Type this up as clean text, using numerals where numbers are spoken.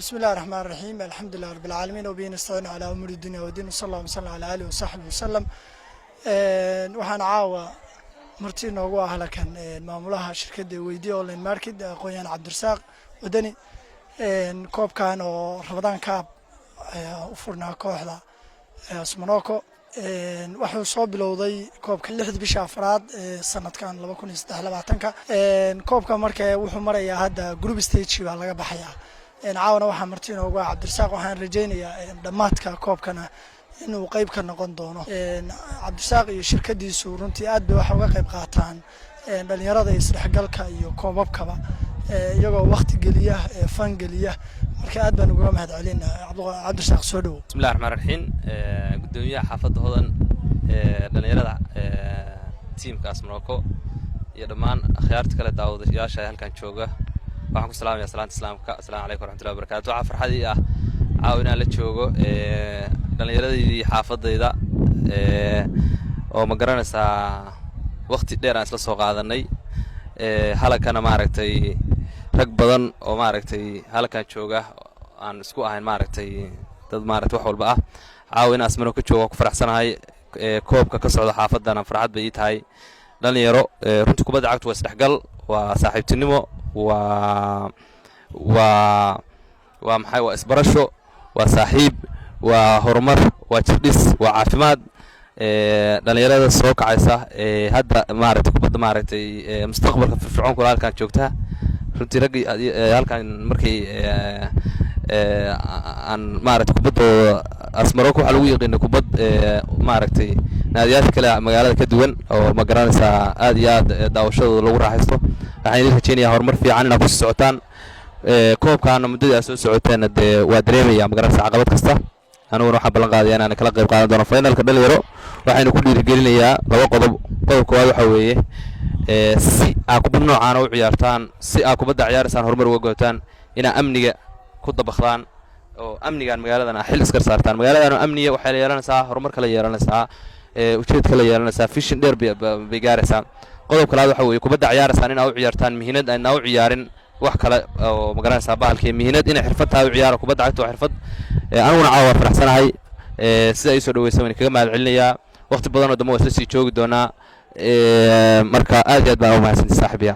بسم الله الرحمن الرحيم الحمد لله رب العالمين وبه نستعين على أمور الدنيا والدين وصلى الله وسلم على آله وصحبه وسلم waxaan caawa martii noogu ah halkan maamulaha shirkadda Weydiyo Online Market aqoonyahan Cabdirasaaq Wadani koobkan oo Ramadaan Cup u furnaa kooxda Asmanoko wuxuu soo bilowday koobka 6 bisha afraad sanadkan 2023 koobka markay wuxuu marayaa hadda group stage baa laga baxayaa caawana waxaan martii noogu ah Cabdirasaaq waxaan rajaynayaa dhamaadka koobkana inuu qayb ka noqon doono Cabdirasaaq iyo shirkadiisu runtii aad bay wax uga qayb qaataan dhalinyarada isdhexgalka iyo koobabkaba iyagoo waqti geliya fan geliya marka aad baan uga mahadcelinahay Cabdirasaaq soo dhaw bismillaahir rahmaanir rahiim gudoomiyaha xaafadda hodan dhalinyarada teamka Asmanoko iyo dhamaan akhyaarta kale daawadayaasha halkan jooga waxaan ku salaamayaa salaanta islaamka assalaamu alaykum warahmatullahi wabarakatuh waxa farxadii ah caawina la joogo dhalinyaradii xaafadayda oo ma garanaysaa waqti dheer aan isla soo qaadanay halkana maaragtay rag badan oo maaragtay halkan jooga aan isku ahayn maaragtay dad maaragtay wax walba ah caawina Asmanoko joogo ku faraxsanahay koobka ka socda xaafadana farxad bay tahay dhalinyaro runtii kubadda cagtu waa isdhexgal waa saaxiibtinimo waa maxay waa isbarasho waa saaxiib waa horumar waa jirdhis waa caafimaad dhalinyarada soo kacaysa hadda maaragtay kubadda maaragtay mustaqbalka firfircoon kula halkan joogta runtii rag halkan markay aan maaragtay kubadda Asmanoko waxa lagu yaqaan kubad maaragtay naadiyaasha kale magaalada ka duwan oo ma garanaysaa aad iyo aad daawashadooda lagu raaxaysto waxaan rajaynayaa horumar fiican inaad ku socotaan koobkaana muddada soo socoteen waa dareemayaa ma garanaysaa caqabad kasta aniguna waxaan ballan qaadayaa inaan kala qayb qaadan doono finalka dhalinyaro waxaynu ku dhiirigelinayaa laba qodob qodobka waxa weeye si aad kubad noocaan u ciyaartaan si aad kubadda ciyaaraysaan horumar uga gootaan ina amniga ku dabaqdaan oo amnigan magaaladan xil iska saartaan magaaladan amniga waxay yeelanaysaa horumar kala yeelanaysaa ujeed kala yeelanaysaa vision dheer bay gaaraysaa qodobka labaad waxa weeye kubadda ciyaaraysaan in aad u ciyaartaan mihinad aan u ciyaarin wax kale oo ma garanaysaa bahalkii mihinad in xirfad tahay u ciyaaro kubadda cagta waa xirfad aniguna caawa faraxsanahay sida ay soo dhaweysay kaga mahadcelinayaa waqti badan oo damo isla sii joogi doonaa marka aad iyo aad baan u mahadsantahay saaxiibiya